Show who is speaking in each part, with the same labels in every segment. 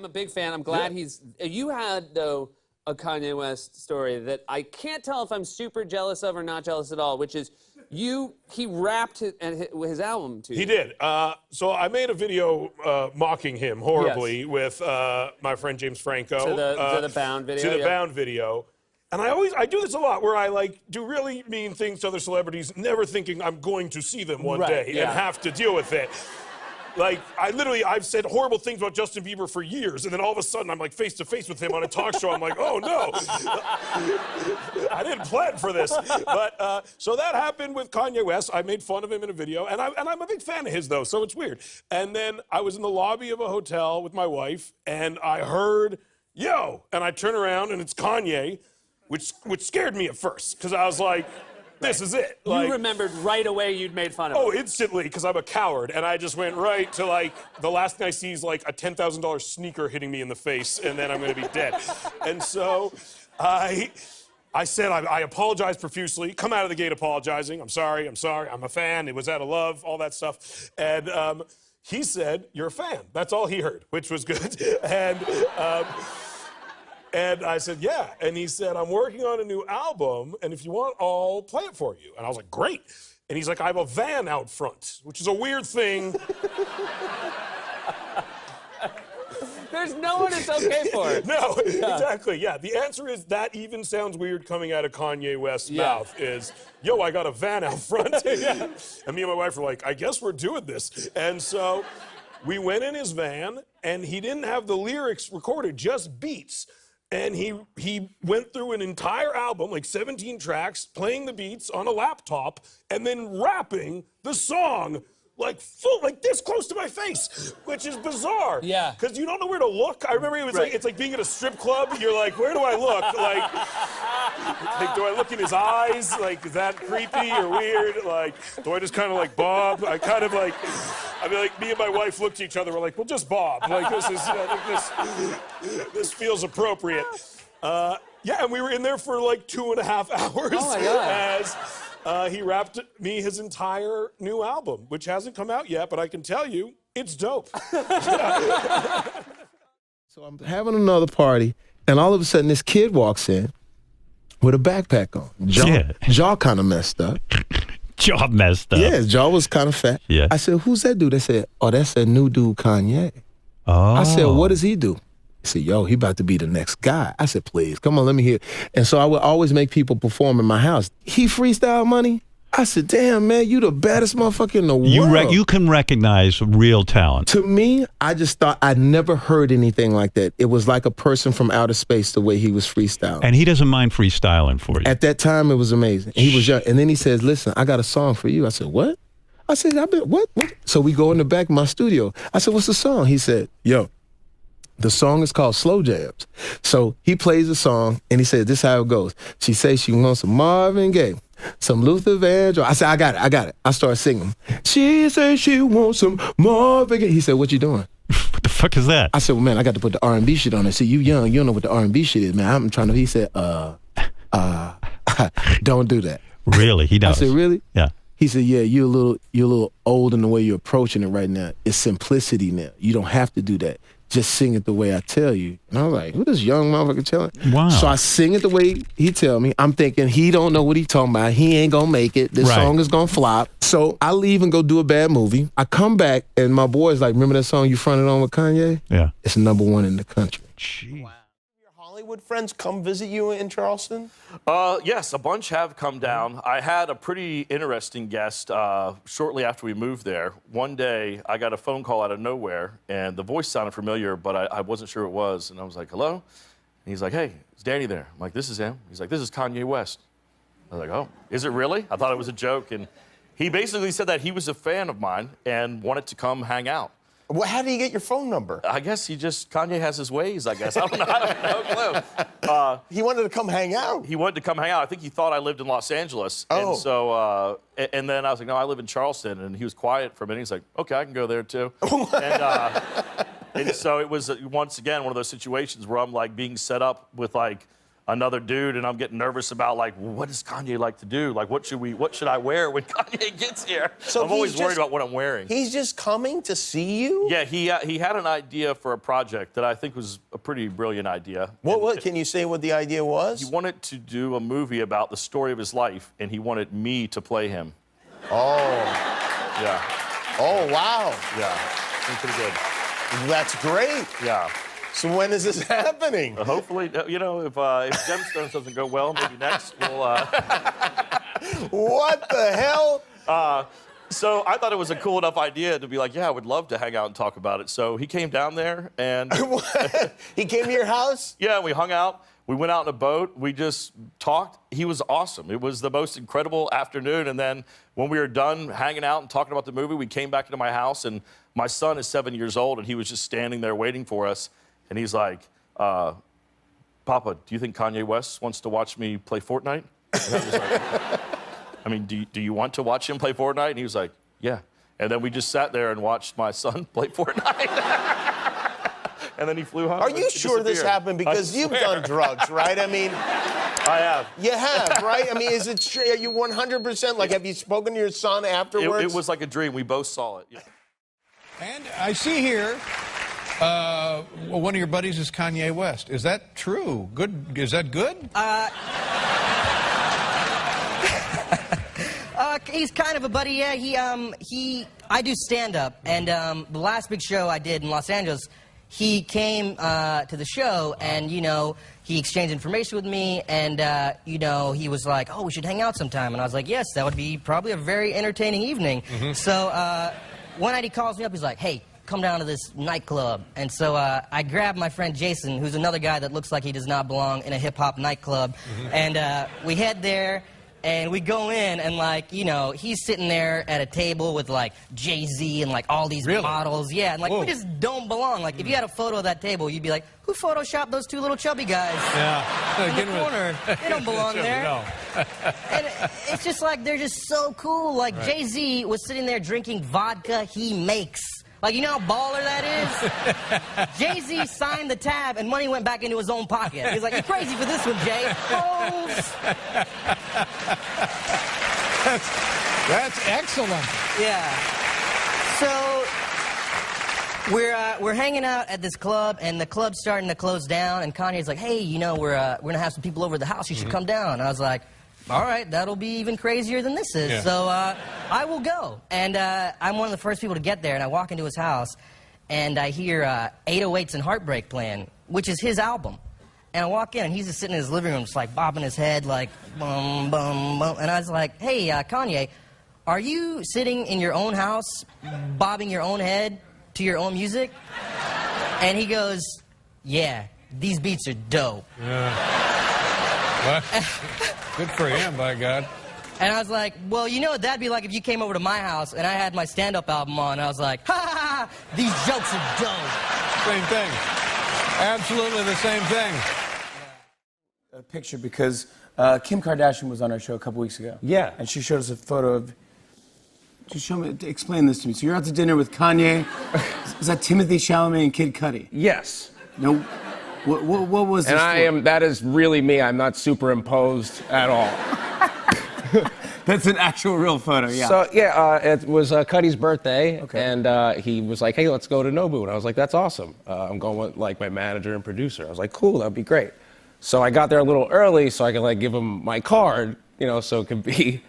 Speaker 1: a big fan. I'm glad You had, though, a Kanye West story that I can't tell if I'm super jealous of or not jealous at all, which is he rapped his album to you.
Speaker 2: He did. So I made a video mocking him horribly with my friend James Franco.
Speaker 1: To the Bound video?
Speaker 2: To the Bound video. And I do this a lot where I like do really mean things to other celebrities, never thinking I'm going to see them one day and have to deal with it. Like, I've said horrible things about Justin Bieber for years, and then all of a sudden I'm like face to face with him on a talk show. I'm like, oh no, I didn't plan for this. But so that happened with Kanye West. I made fun of him in a video, and I'm a big fan of his though, so it's weird. And then I was in the lobby of a hotel with my wife, and I heard, yo, and I turn around and it's Kanye, which scared me at first, because I was like, this is it.
Speaker 1: You remembered right away you'd made fun of him.
Speaker 2: Oh, instantly, because I'm a coward. And I just went right to, like, the last thing I see is, like, a $10,000 sneaker hitting me in the face, and then I'm going to be dead. And so I said, I apologize profusely, come out of the gate apologizing. I'm sorry, I'm a fan. It was out of love, all that stuff. And he said, you're a fan. That's all he heard, which was good. And I said, yeah. And he said, I'm working on a new album, and if you want, I'll play it for you. And I was like, great. And he's like, I have a van out front, which is a weird thing.
Speaker 1: There's no one it's okay for.
Speaker 2: No, exactly, yeah. The answer is that even sounds weird coming out of Kanye West's mouth is, yo, I got a van out front. And me and my wife were like, I guess we're doing this. And so we went in his van, and he didn't have the lyrics recorded, just beats. And he went through an entire album, like 17 tracks, playing the beats on a laptop, and then rapping the song like this close to my face, which is bizarre.
Speaker 1: Yeah.
Speaker 2: Because you don't know where to look. I remember it was like, it's like being at a strip club. You're like, where do I look? Like, do I look in his eyes? Like, is that creepy or weird? Like, do I just kind of like bob? I kind of like, I mean, like, me and my wife looked at each other. We're like, well, just bob. Like, this is, I think this feels appropriate. Yeah, and we were in there for like 2.5 hours.
Speaker 1: Oh my God.
Speaker 2: As he rapped me his entire new album, which hasn't come out yet, but I can tell you, it's dope.
Speaker 3: So I'm having another party, and all of a sudden this kid walks in with a backpack on. Jaw kind of messed up.
Speaker 4: Jaw messed up.
Speaker 3: Yeah, his jaw was kind of fat.
Speaker 4: Yeah.
Speaker 3: I said, who's that dude? They said, oh, that's that new dude, Kanye.
Speaker 4: Oh.
Speaker 3: I said, what does he do? He said, yo, he about to be the next guy. I said, please, come on, let me hear. And so I would always make people perform in my house. He freestyle money. I said, damn, man, you the baddest motherfucker in the world.
Speaker 4: You can recognize real talent.
Speaker 3: To me, I just thought I'd never heard anything like that. It was like a person from outer space, the way he was freestyling.
Speaker 4: And he doesn't mind freestyling for you.
Speaker 3: At that time, it was amazing. He was young. And then he says, listen, I got a song for you. I said, what? I said, what? So we go in the back of my studio. I said, what's the song? He said, yo, the song is called Slow Jams. So he plays the song, and he says, this is how it goes. She says she wants some Marvin Gaye, some Luther Vandross. I said, I got it. I started singing. She says she wants some Marvin Gaye. He said, what you doing?
Speaker 4: What the fuck is that?
Speaker 3: I said, well, man, I got to put the R&B shit on it. See, you young, you don't know what the R&B shit is, man. I'm trying to, he said, don't do that.
Speaker 4: Really? He does.
Speaker 3: I said, really?
Speaker 4: Yeah.
Speaker 3: He said, yeah, you're a little old in the way you're approaching it right now. It's simplicity now. You don't have to do that. Just sing it the way I tell you. And I was like, who this young motherfucker telling?
Speaker 4: Wow.
Speaker 3: So I sing it the way he tell me. I'm thinking he don't know what he talking about. He ain't gonna make it. This song is gonna flop. So I leave and go do a bad movie. I come back and my boy's like, remember that song you fronted on with Kanye?
Speaker 4: Yeah.
Speaker 3: It's #1 in the country.
Speaker 4: Jeez.
Speaker 5: Wow. Your Hollywood friends come visit you in Charleston?
Speaker 6: Yes, a bunch have come down. I had a pretty interesting guest shortly after we moved there. One day, I got a phone call out of nowhere, and the voice sounded familiar, but I wasn't sure it was. And I was like, hello? And he's like, hey, is Danny there? I'm like, this is him. He's like, this is Kanye West. I was like, oh, is it really? I thought it was a joke. And he basically said that he was a fan of mine and wanted to come hang out.
Speaker 5: Well, how did he get your phone number?
Speaker 6: I guess Kanye has his ways, I guess. I don't know. I have no clue.
Speaker 5: He wanted to come hang out.
Speaker 6: He wanted to come hang out. I think he thought I lived in Los Angeles.
Speaker 5: Oh.
Speaker 6: And so, and then I was like, no, I live in Charleston. And he was quiet for a minute. He's like, okay, I can go there too. And so it was, once again, one of those situations where I'm like being set up with like another dude, and I'm getting nervous about like, well, what does Kanye like to do? Like, what should I wear when Kanye gets here? So I'm always worried about what I'm wearing.
Speaker 5: He's just coming to see you?
Speaker 6: Yeah, he had an idea for a project that I think was a pretty brilliant idea.
Speaker 5: What can you say what the idea was?
Speaker 6: He wanted to do a movie about the story of his life, and he wanted me to play him.
Speaker 5: Oh.
Speaker 6: Yeah.
Speaker 5: Oh, wow.
Speaker 6: Yeah. Pretty good.
Speaker 5: That's great.
Speaker 6: Yeah.
Speaker 5: So when is this happening?
Speaker 6: Hopefully, you know, if Gemstones doesn't go well, maybe next we'll.
Speaker 5: What the hell?
Speaker 6: So I thought it was a cool enough idea to be like, yeah, I would love to hang out and talk about it. So he came down there and.
Speaker 5: He came to your house?
Speaker 6: Yeah, we hung out. We went out in a boat. We just talked. He was awesome. It was the most incredible afternoon. And then when we were done hanging out and talking about the movie, we came back into my house, and my son is 7 years old, and he was just standing there waiting for us. And he's like, Papa, do you think Kanye West wants to watch me play Fortnite? And I was like, I mean, do you want to watch him play Fortnite? And he was like, yeah. And then we just sat there and watched my son play Fortnite. And then he flew home.
Speaker 5: Are you sure this happened? Because you've done drugs, right? I mean,
Speaker 6: I have.
Speaker 5: You have, right? I mean, is it true? Are you 100%? Like, have you spoken to your son afterwards?
Speaker 6: It was like a dream. We both saw it. Yeah.
Speaker 7: And I see here, one of your buddies is Kanye West. Is that true? Good? Is that good?
Speaker 8: He's kind of a buddy, yeah. I do stand-up, and the last big show I did in Los Angeles, he came to the show, and, you know, he exchanged information with me, and, you know, he was like, oh, we should hang out sometime. And I was like, yes, that would be probably a very entertaining evening. So one night he calls me up, he's like, hey, come down to this nightclub. And so I grabbed my friend Jason, who's another guy that looks like he does not belong in a hip-hop nightclub, and we head there. And we go in, and, like, you know, he's sitting there at a table with, like, Jay-Z and, like, all these models. Yeah, and, like, we just don't belong. Like, if you had a photo of that table, you'd be like, who photoshopped those two little chubby guys in the corner? They don't belong there.
Speaker 7: No.
Speaker 8: And it's just like, they're just so cool. Like, Jay-Z was sitting there drinking vodka he makes. Like, you know how baller that is? Jay-Z signed the tab, and money went back into his own pocket. He's like, you're crazy for this one, Jay.
Speaker 7: That's excellent.
Speaker 8: Yeah. So we're hanging out at this club, and the club's starting to close down, and Kanye's like, hey, you know, we're gonna have some people over at the house. You should come down. And I was like, all right, that'll be even crazier than this is. Yeah. So I will go. And I'm one of the first people to get there, and I walk into his house, and I hear 808s and Heartbreak playing, which is his album. And I walk in, and he's just sitting in his living room, just like bobbing his head, like bum, bum, bum. And I was like, hey, Kanye, are you sitting in your own house, bobbing your own head to your own music? And he goes, yeah, these beats are dope.
Speaker 7: Yeah. What? Good for him, by God.
Speaker 8: And I was like, well, you know what that'd be like if you came over to my house and I had my stand-up album on, and I was like, ha ha ha, these jokes are dope.
Speaker 7: Same thing. Absolutely the same thing.
Speaker 9: A picture because Kim Kardashian was on our show a couple weeks ago.
Speaker 5: Yeah.
Speaker 9: And she showed us a photo of... Just show me, explain this to me. So you're out to dinner with Kanye. Is that Timothy Chalamet and Kid Cudi?
Speaker 10: Yes.
Speaker 9: No... What was this?
Speaker 10: And that is really me. I'm not superimposed at all.
Speaker 9: That's an actual real photo, yeah.
Speaker 10: So, yeah, it was Cudi's birthday, and he was like, hey, let's go to Nobu. And I was like, that's awesome. I'm going with, like, my manager and producer. I was like, cool, that'd be great. So I got there a little early so I could, like, give him my card, you know, so it could be...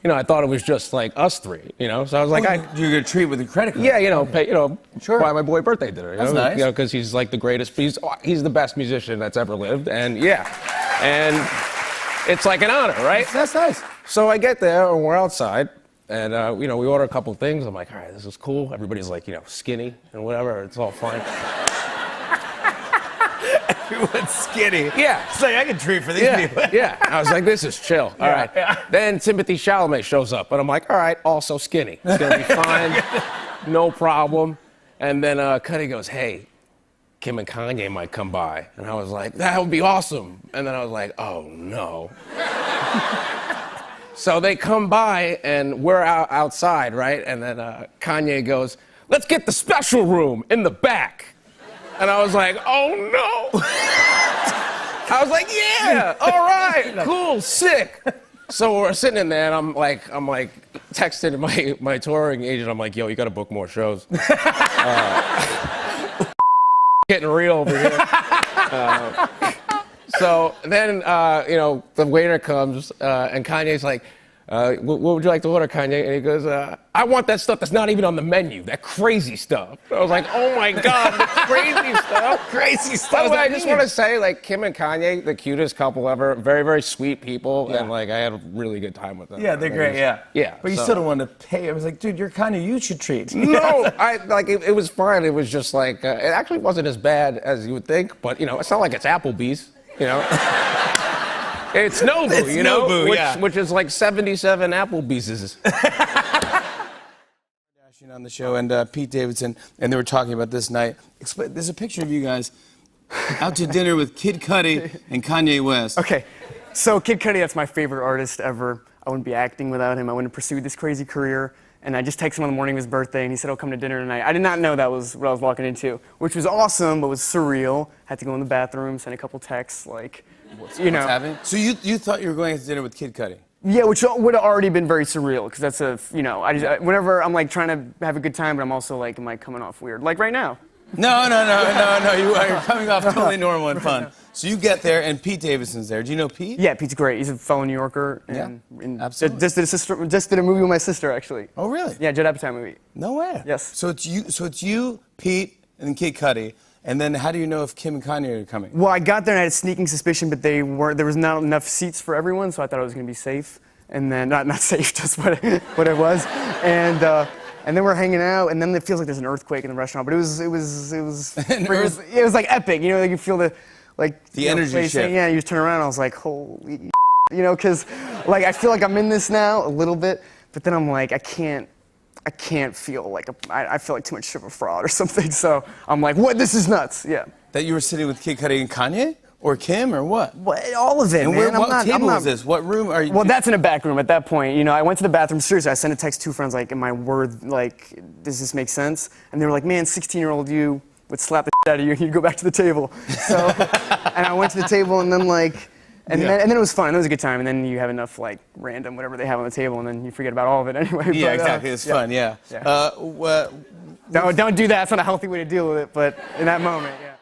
Speaker 10: You know, I thought it was just like us three, you know. So I was like,
Speaker 9: you're gonna treat with a credit card.
Speaker 10: Yeah, you know, pay, you know, buy my boy birthday dinner. You
Speaker 9: That's
Speaker 10: know,
Speaker 9: nice.
Speaker 10: You know, because he's like the greatest. He's the best musician that's ever lived, and yeah, and it's like an honor, right?
Speaker 9: That's nice.
Speaker 10: So I get there and we're outside, and you know, we order a couple things. I'm like, all right, this is cool. Everybody's like, you know, skinny and whatever. It's all fine.
Speaker 9: Everyone's skinny.
Speaker 10: Yeah.
Speaker 9: It's like, I can treat for these people.
Speaker 10: Yeah. I was like, this is chill. All right. Yeah. Then Timothy Chalamet shows up, and I'm like, all right, also skinny. It's going to be fine. No problem. And then Cudi goes, hey, Kim and Kanye might come by. And I was like, that would be awesome. And then I was like, oh, no. So they come by, and we're outside, right? And then Kanye goes, let's get the special room in the back. And I was like, oh, no. I was like, yeah, all right, cool, sick. So we're sitting in there, and I'm like texting my touring agent. I'm like, yo, you got to book more shows. Getting real over here. So then, the waiter comes, and Kanye's like, what would you like to order, Kanye? And he goes, I want that stuff that's not even on the menu, that crazy stuff. I was like, oh my God, the crazy stuff.
Speaker 9: Crazy stuff.
Speaker 10: By the way, I just want to say, like, Kim and Kanye, the cutest couple ever, very, very sweet people, and like, I had a really good time with them.
Speaker 9: Yeah, they're great, yeah.
Speaker 10: Yeah.
Speaker 9: But you still don't want to pay. I was like, dude, you're Kanye, you should treat.
Speaker 10: No, it was fine. It was just like, it actually wasn't as bad as you would think, but, it's not like it's Applebee's, It's Nobu,
Speaker 9: It's Nobu,
Speaker 10: which is like 77 Applebee's.
Speaker 9: On the show, and Pete Davidson, and they were talking about this night. There's a picture of you guys out to dinner with Kid Cudi and Kanye West.
Speaker 11: Okay, so Kid Cudi, that's my favorite artist ever. I wouldn't be acting without him. I wouldn't pursue this crazy career. And I just texted him on the morning of his birthday, and he said, "Oh, come to dinner tonight." I did not know that was what I was walking into, which was awesome, but was surreal. Had to go in the bathroom, send a couple texts, like,
Speaker 9: What's happening? So you thought you were going to dinner with Kid Cudi?
Speaker 11: Yeah, which would have already been very surreal, because that's whenever I'm like trying to have a good time, but I'm also like, am I coming off weird? Like right now.
Speaker 9: No, you're coming off totally normal and fun. So you get there, and Pete Davidson's there. Do you know Pete?
Speaker 11: Yeah, Pete's great. He's a fellow New Yorker. And,
Speaker 9: absolutely.
Speaker 11: Just did a movie with my sister, actually.
Speaker 9: Oh, really?
Speaker 11: Yeah, Judd Apatow movie.
Speaker 9: No way.
Speaker 11: Yes.
Speaker 9: So it's you, Pete, and Kid Cudi. And then how do you know if Kim and Kanye are coming?
Speaker 11: Well, I got there and I had a sneaking suspicion, but there was not enough seats for everyone, so I thought I was going to be safe. And then, not safe, just what it was. And then we're hanging out, and then it feels like there's an earthquake in the restaurant. But it was like epic, like you feel the
Speaker 9: energy shift.
Speaker 11: Yeah, you just turn around, and I was like, holy, because like I feel like I'm in this now a little bit, but then I'm like, I can't feel like I feel like too much of a fraud or something. So I'm like, what? This is nuts. Yeah.
Speaker 9: That you were sitting with Kid Cudi and Kanye? Or Kim, or what?
Speaker 11: All of it,
Speaker 9: and
Speaker 11: man.
Speaker 9: What table is this? What room are you?
Speaker 11: Well, that's in a back room at that point. I went to the bathroom. Seriously, I sent a text to 2 friends, like, am I does this make sense? And they were like, man, 16-year-old you would slap the shit out of you and you'd go back to the table. So, and I went to the table, and then and then it was fun. It was a good time. And then you have enough random whatever they have on the table, and then you forget about all of it anyway.
Speaker 9: Yeah, exactly. It's fun. Yeah.
Speaker 11: Don't do that. It's not a healthy way to deal with it. But in that moment, yeah.